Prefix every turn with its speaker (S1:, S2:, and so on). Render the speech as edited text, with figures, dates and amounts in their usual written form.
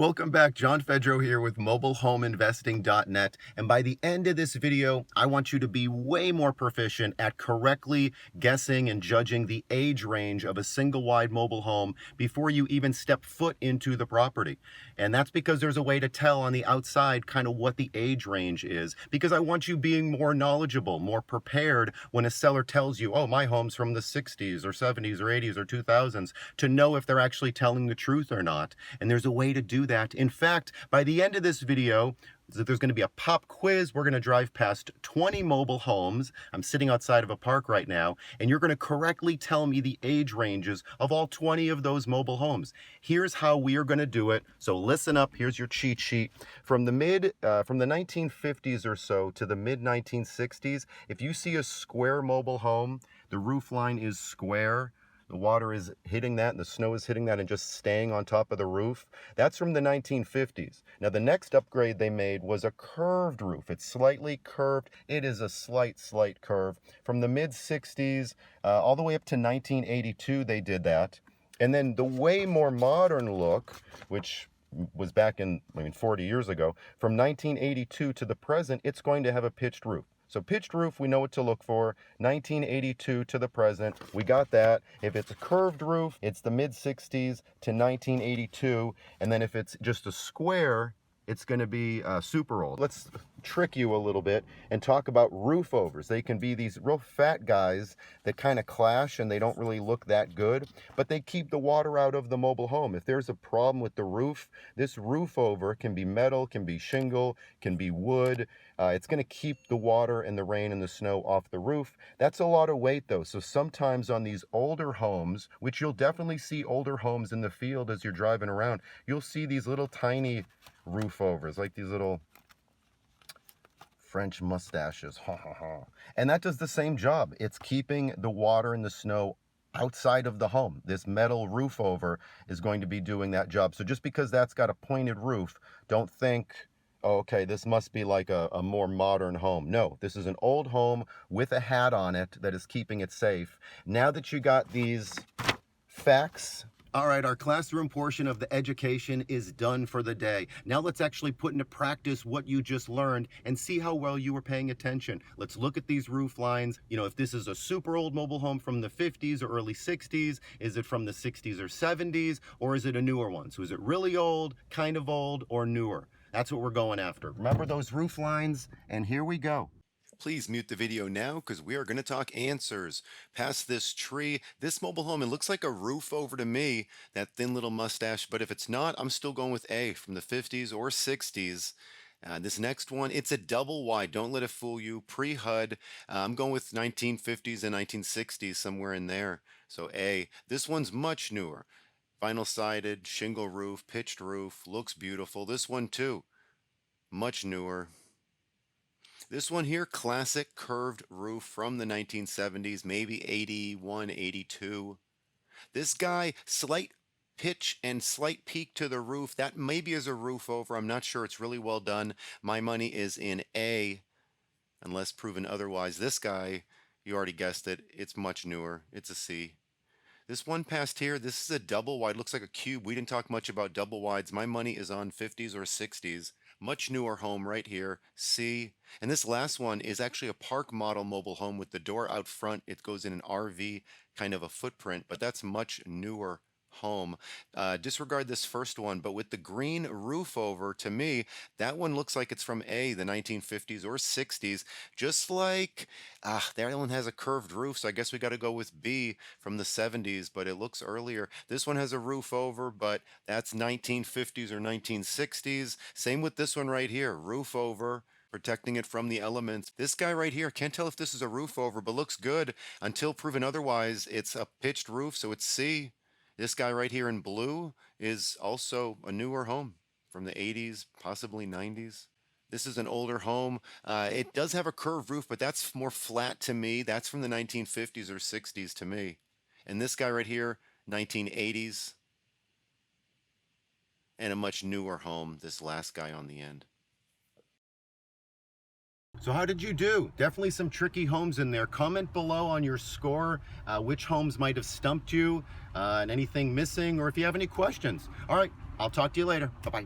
S1: Welcome back. John Fedro here with mobilehomeinvesting.net. And by the end of this video, I want you to be way more proficient at correctly guessing and judging the age range of a single wide mobile home before you even step foot into the property. And that's because there's a way to tell on the outside kind of what the age range is, because I want you being more knowledgeable, more prepared when a seller tells you, oh, my home's from the 60s or 70s or 80s or 2000s, to know if they're actually telling the truth or not. And there's a way to do that. In fact, by the end of this video, there's going to be a pop quiz. We're going to drive past 20 mobile homes. I'm sitting outside of a park right now, and you're going to correctly tell me the age ranges of all 20 of those mobile homes. Here's how we are going to do it. So listen up. Here's your cheat sheet. From the 1950s or so to the mid 1960s, if you see a square mobile home, the roof line is square. The water is hitting that and the snow is hitting that and just staying on top of the roof. That's from the 1950s. Now the next upgrade they made was a curved roof. It's slightly curved. It is a slight curve. From the mid 60s all the way up to 1982 they did that. And then the way more modern look, which was back in, 40 years ago, from 1982 to the present, it's going to have a pitched roof. So pitched roof, we know what to look for. 1982 to the present, we got that. If it's a curved roof, it's the mid 60s to 1982. And then if it's just a square, it's going to be super old. Let's trick you a little bit and talk about roof overs. They can be these real fat guys that kind of clash and they don't really look that good, but they keep the water out of the mobile home. If there's a problem with the roof, this roof over can be metal, can be shingle, can be wood. It's going to keep the water and the rain and the snow off the roof. That's a lot of weight though. So sometimes on these older homes, which you'll definitely see older homes in the field as you're driving around, you'll see these little tiny roof overs, like these little French mustaches, ha ha ha. And that does the same job. It's keeping the water and the snow outside of the home. This metal roof over is going to be doing that job. So just because that's got a pointed roof, don't think, oh, okay, this must be like a more modern home. No, this is an old home with a hat on it that is keeping it safe. Now that you got these facts, all right, our classroom portion of the education is done for the day. Now let's actually put into practice what you just learned and see how well you were paying attention. Let's look at these roof lines. You know, if this is a super old mobile home from the 50s or early 60s, is it from the 60s or 70s, or is it a newer one? So is it really old, kind of old, or newer? That's what we're going after. Remember those roof lines? And here we go.
S2: Please mute the video now because we are going to talk answers. Past this tree, this mobile home, it looks like a roof over to me, that thin little mustache, but if it's not, I'm still going with A from the 50s or 60s. This next one, it's a double wide. Don't let it fool you. Pre-HUD. I'm going with 1950s and 1960s, somewhere in there. So A. This one's much newer. Vinyl sided, shingle roof, pitched roof, looks beautiful. This one too, much newer. This one here, classic curved roof from the 1970s, maybe 81, 82. This guy, slight pitch and slight peak to the roof. That maybe is a roof over. I'm not sure. It's really well done. My money is in A, unless proven otherwise. This guy, you already guessed it. It's much newer. It's a C. This one past here, this is a double wide. Looks like a cube. We didn't talk much about double wides. My money is on 50s or 60s. Much newer home right here, C. And this last one is actually a park model mobile home with the door out front. It goes in an RV kind of a footprint, but that's much newer home. Disregard this first one, but with the green roof over, to me, that one looks like it's from A, the 1950s or 60s. Just like, that one has a curved roof, so I guess we got to go with B from the 70s, but it looks earlier. This one has a roof over, but that's 1950s or 1960s. Same with this one right here, roof over, protecting it from the elements. This guy right here, can't tell if this is a roof over, but looks good until proven otherwise. It's a pitched roof, so it's C. This guy right here in blue is also a newer home from the 80s, possibly 90s. This is an older home. It does have a curved roof, but that's more flat to me. That's from the 1950s or 60s to me. And this guy right here, 1980s, and a much newer home, this last guy on the end.
S1: So how did you do? Definitely some tricky homes in there. Comment below on your score, which homes might have stumped you, and anything missing, or if you have any questions. All right, I'll talk to you later. Bye-bye.